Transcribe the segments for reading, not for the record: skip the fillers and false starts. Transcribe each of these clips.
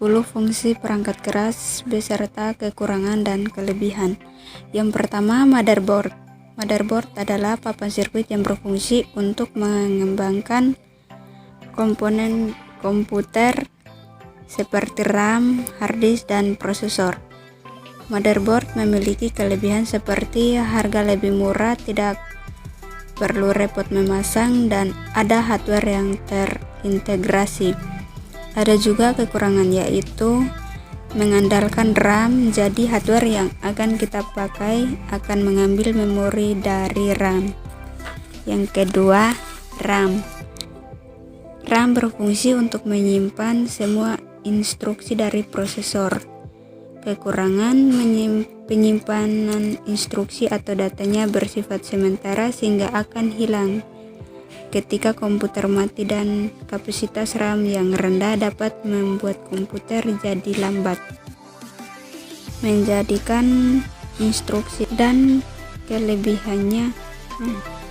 10 fungsi perangkat keras beserta kekurangan dan kelebihan. Yang pertama, motherboard. Motherboard adalah papan sirkuit yang berfungsi untuk mengembangkan komponen komputer seperti RAM, hard disk, dan prosesor. Motherboard memiliki kelebihan seperti harga lebih murah, tidak perlu repot memasang, dan ada hardware yang terintegrasi. Ada juga kekurangan, yaitu mengandalkan RAM, jadi hardware yang akan kita pakai akan mengambil memori dari RAM. Yang kedua, RAM. RAM berfungsi untuk menyimpan semua instruksi dari prosesor. Kekurangan, penyimpanan instruksi atau datanya bersifat sementara sehingga akan hilang ketika komputer mati, dan kapasitas RAM yang rendah dapat membuat komputer jadi lambat, menjadikan instruksi. Dan kelebihannya,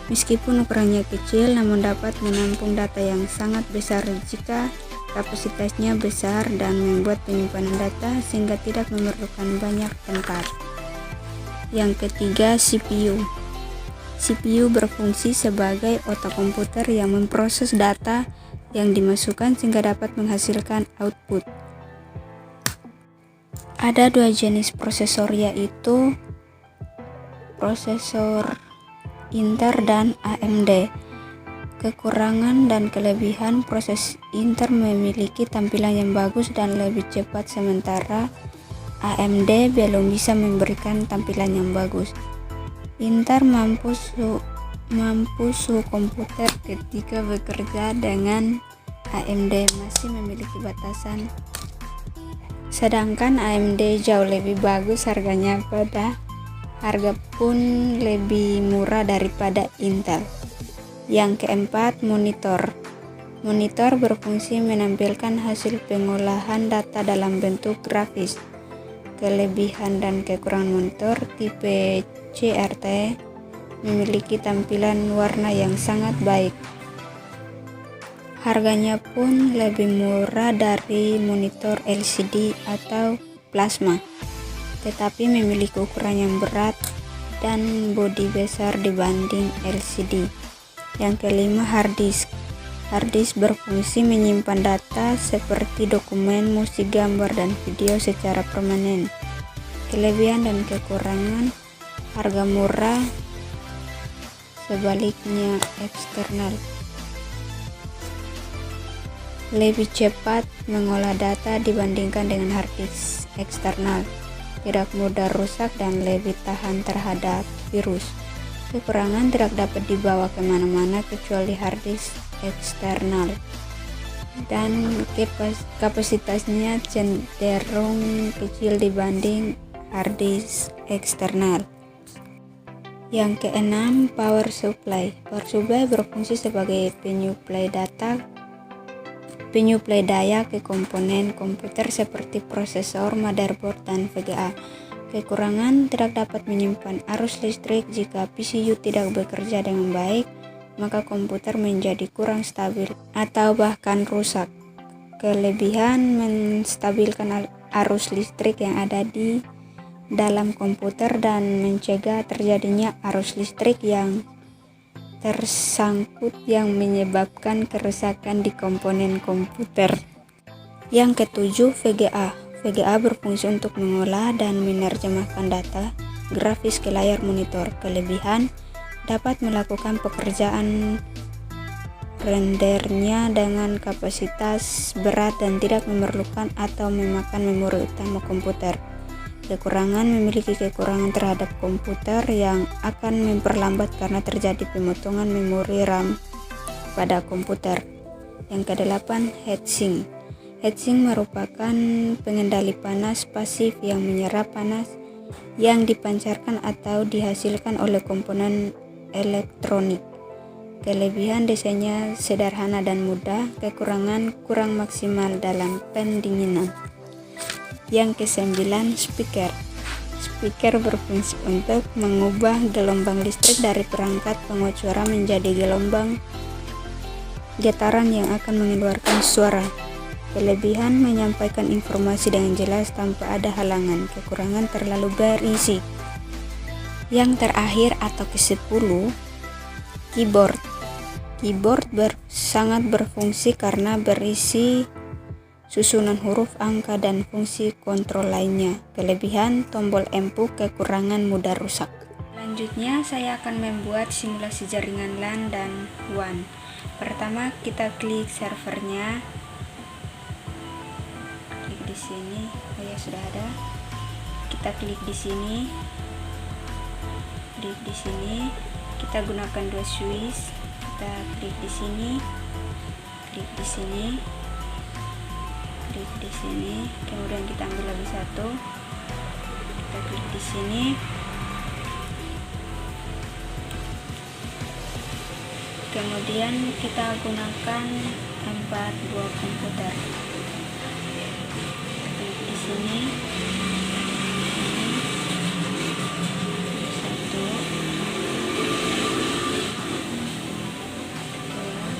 meskipun ukurannya kecil namun dapat menampung data yang sangat besar jika kapasitasnya besar dan membuat penyimpanan data sehingga tidak memerlukan banyak tempat. Yang ketiga, CPU. CPU berfungsi sebagai otak komputer yang memproses data yang dimasukkan sehingga dapat menghasilkan output. Ada dua jenis prosesor, yaitu prosesor Intel dan AMD. Kekurangan dan kelebihan, proses Intel memiliki tampilan yang bagus dan lebih cepat, sementara AMD belum bisa memberikan tampilan yang bagus. Intel mampu suhu komputer ketika bekerja, dengan AMD masih memiliki batasan. Sedangkan AMD jauh lebih bagus harganya, harga pun lebih murah daripada Intel. Yang keempat, monitor. Monitor berfungsi menampilkan hasil pengolahan data dalam bentuk grafis. Kelebihan dan kekurangan monitor tipe CRT: memiliki tampilan warna yang sangat baik. Harganya pun lebih murah dari monitor LCD atau plasma, tetapi memiliki ukuran yang berat dan bodi besar dibanding LCD. Yang kelima, hard disk. Hard disk berfungsi menyimpan data seperti dokumen, musik, gambar, dan video secara permanen. Kelebihan dan kekurangan: harga murah, sebaliknya eksternal. Lebih cepat mengolah data dibandingkan dengan hard disk eksternal. Tidak mudah rusak dan lebih tahan terhadap virus. Kekurangan: tidak dapat dibawa kemana-mana kecuali hard disk eksternal, dan kapasitasnya cenderung kecil dibanding hard disk eksternal. Yang keenam, power supply. Power supply berfungsi sebagai penyuplai daya ke komponen komputer seperti prosesor, motherboard, dan VGA. Kekurangan: tidak dapat menyimpan arus listrik. Jika PCU tidak bekerja dengan baik, maka komputer menjadi kurang stabil atau bahkan rusak. Kelebihan: menstabilkan arus listrik yang ada di dalam komputer dan mencegah terjadinya arus listrik yang tersangkut yang menyebabkan kerusakan di komponen komputer. Yang ketujuh, VGA. VGA berfungsi untuk mengolah dan menerjemahkan data grafis ke layar monitor. Kelebihan: dapat melakukan pekerjaan rendernya dengan kapasitas berat dan tidak memerlukan atau memakan memori utama komputer. Kekurangan: memiliki kekurangan terhadap komputer yang akan memperlambat karena terjadi pemotongan memori RAM pada komputer. Yang kedelapan, heatsink. Heatsink merupakan pengendali panas pasif yang menyerap panas yang dipancarkan atau dihasilkan oleh komponen elektronik. Kelebihan: desainnya sederhana dan mudah. Kekurangan: kurang maksimal dalam pendinginan. Yang kesembilan, speaker. Speaker berfungsi untuk mengubah gelombang listrik dari perangkat penguat suara menjadi gelombang getaran yang akan mengeluarkan suara. Kelebihan menyampaikan informasi dengan jelas tanpa ada halangan. Kekurangan terlalu berisi. Yang terakhir atau ke-10, keyboard. Keyboard sangat berfungsi karena berisi susunan huruf, angka, dan fungsi kontrol lainnya. Kelebihan tombol empuk, kekurangan mudah rusak. Selanjutnya saya akan membuat simulasi jaringan LAN dan WAN. Pertama kita klik servernya. Klik di sini. Oh ya, sudah ada. Kita klik di sini. Klik di sini. Kita gunakan 2 switch. Kita klik di sini. Klik di sini. Klik di sini. Kemudian kita ambil lagi satu. Kita klik di sini. Kemudian kita gunakan 2 komputer. Klik di sini. Satu, dua,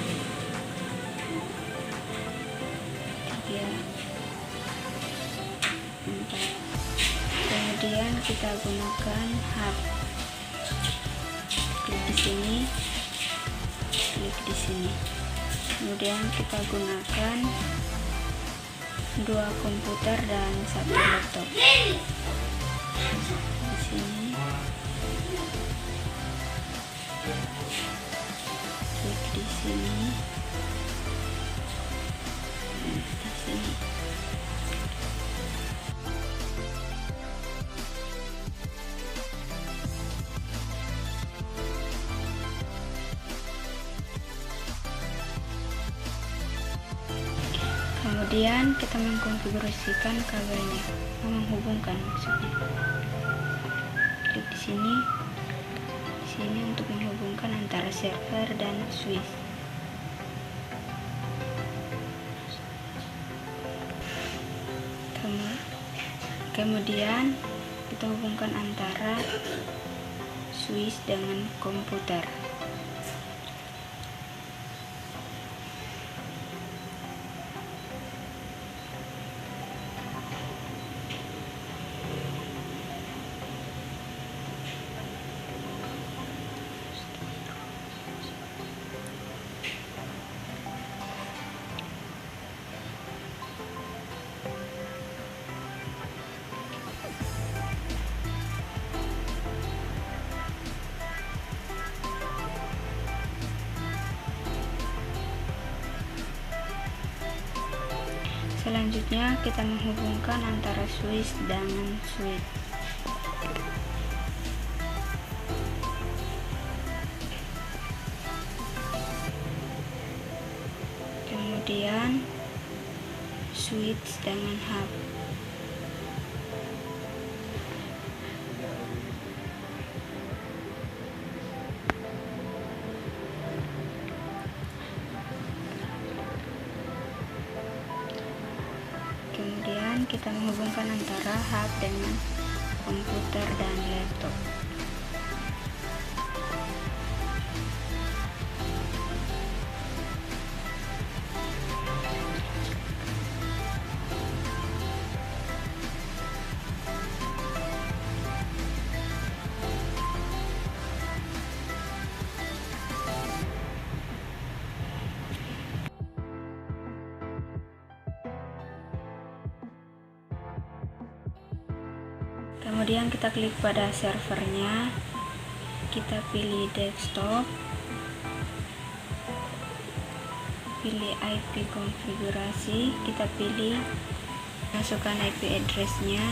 tiga, 4. Kemudian kita gunakan hub. Klik di sini. Klik di sini. Kemudian kita gunakan 2 komputer dan 1 laptop. Di sini. Klik di sini. Di sini. Kemudian kita mengkonfigurasikan kabelnya, menghubungkan maksudnya. Klik di sini. Di sini untuk menghubungkan antara server dan switch. Kemudian kita hubungkan antara switch dengan komputer. Selanjutnya kita menghubungkan antara switch dengan switch. Kemudian switch dengan hub. Kemudian kita menghubungkan antara hub dengan komputer dan laptop. Kemudian kita klik pada servernya, kita pilih desktop, pilih IP konfigurasi, kita pilih masukkan IP address-nya.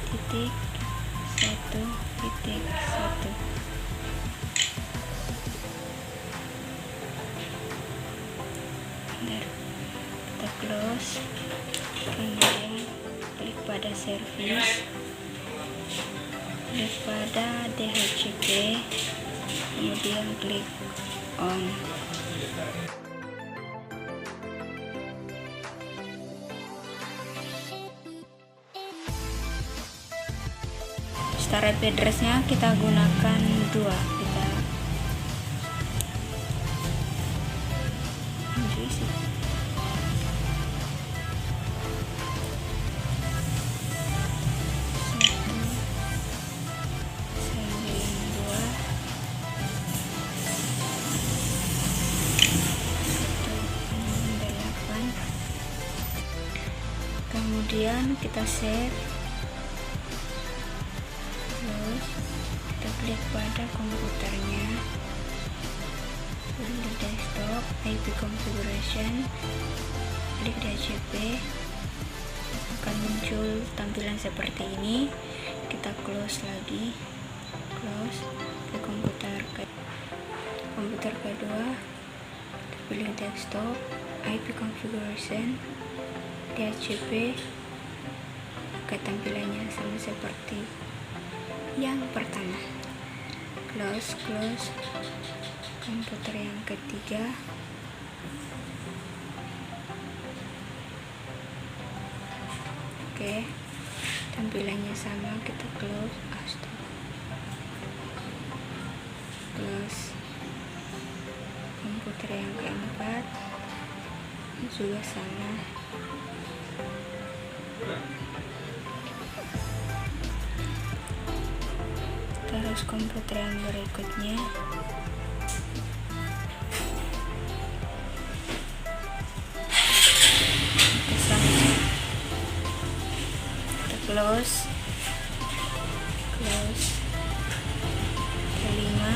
Titik 1.1. Kita close, kemudian klik pada service, klik pada DHCP, kemudian klik on. start IP address-nya kita gunakan 2. Kita isi. Kemudian kita save, terus kita klik pada komputernya, di desktop, IP configuration, klik DHCP, akan muncul tampilan seperti ini. Kita close lagi, close ke komputer kedua, kita pilih desktop, IP configuration, DHCP. Oke, tampilannya sama seperti yang pertama. Close komputer yang ketiga. Oke, tampilannya sama, kita close komputer yang keempat juga sama. Terus komputer yang berikutnya kita close kelima.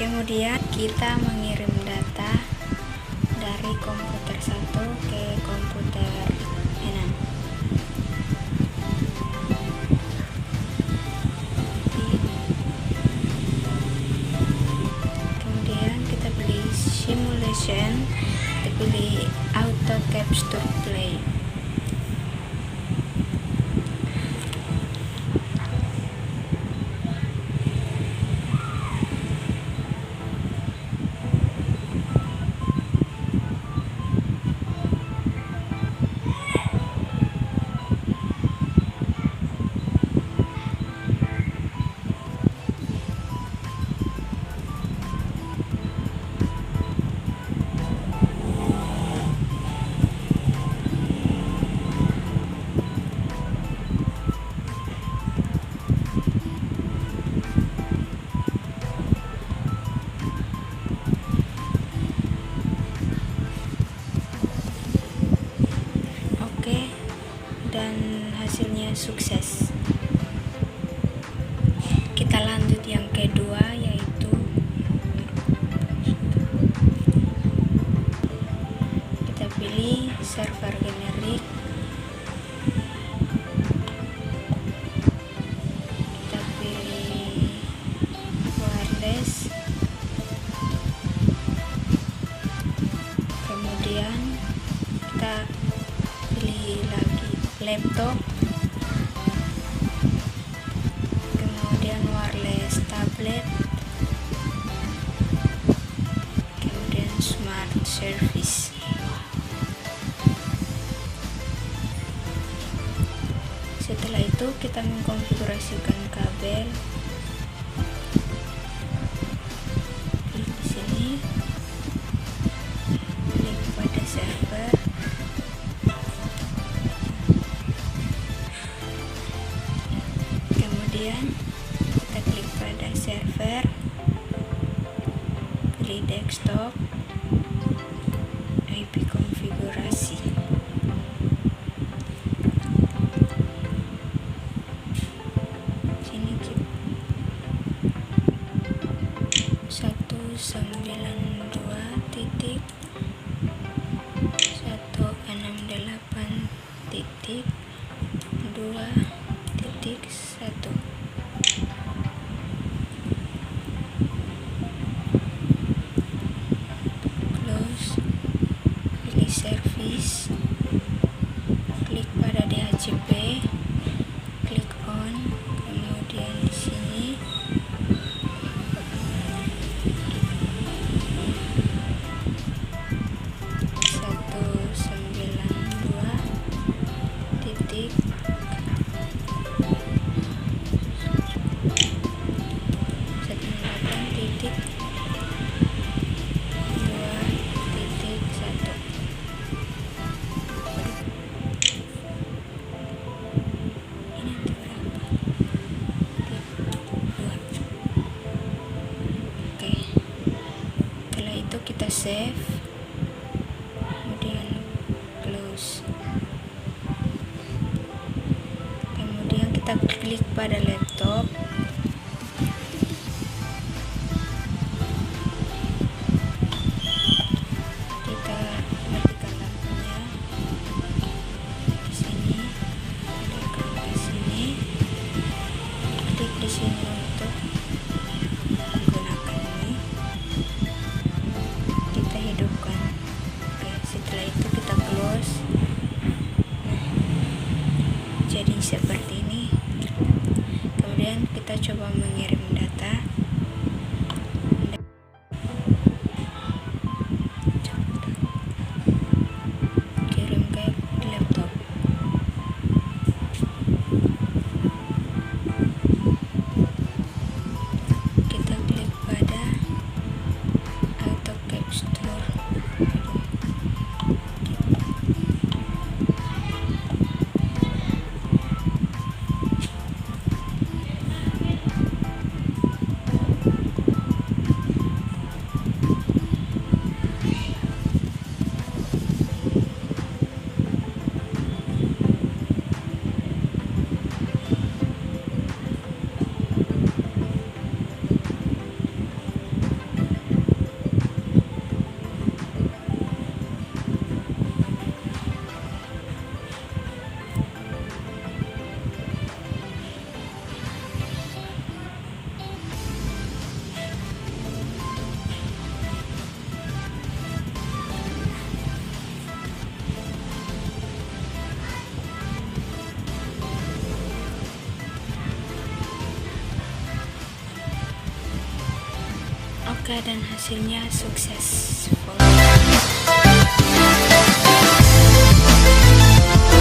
Kemudian kita mengirim data dari komputer 1 ke komputer 6. Kemudian kita pilih simulation, kita pilih auto capture play. Dan hasilnya sukses. Kita lanjut yang kedua, yaitu kita pilih server generik, kita pilih wireless, kemudian kita pilih lagi laptop, kemudian wireless tablet, kemudian smart service. Setelah itu kita mengkonfigurasikan kabel. Klik di sini, klik pada server. Kemudian kita klik pada server, pilih desktop, IP konfigurasi. Sini 192.168.2.1. Kita save, kemudian close, kemudian kita klik pada laptop, kita matikan lampunya di sini, kita ke sini, klik di sini untuk menggunakan ini, kita hidupkan. Oke, setelah itu kita close. Jadi seperti ini. Kemudian kita coba mengirim data. Kirim ke laptop. Kita klik pada auto capture. Oke, dan hasilnya sukses.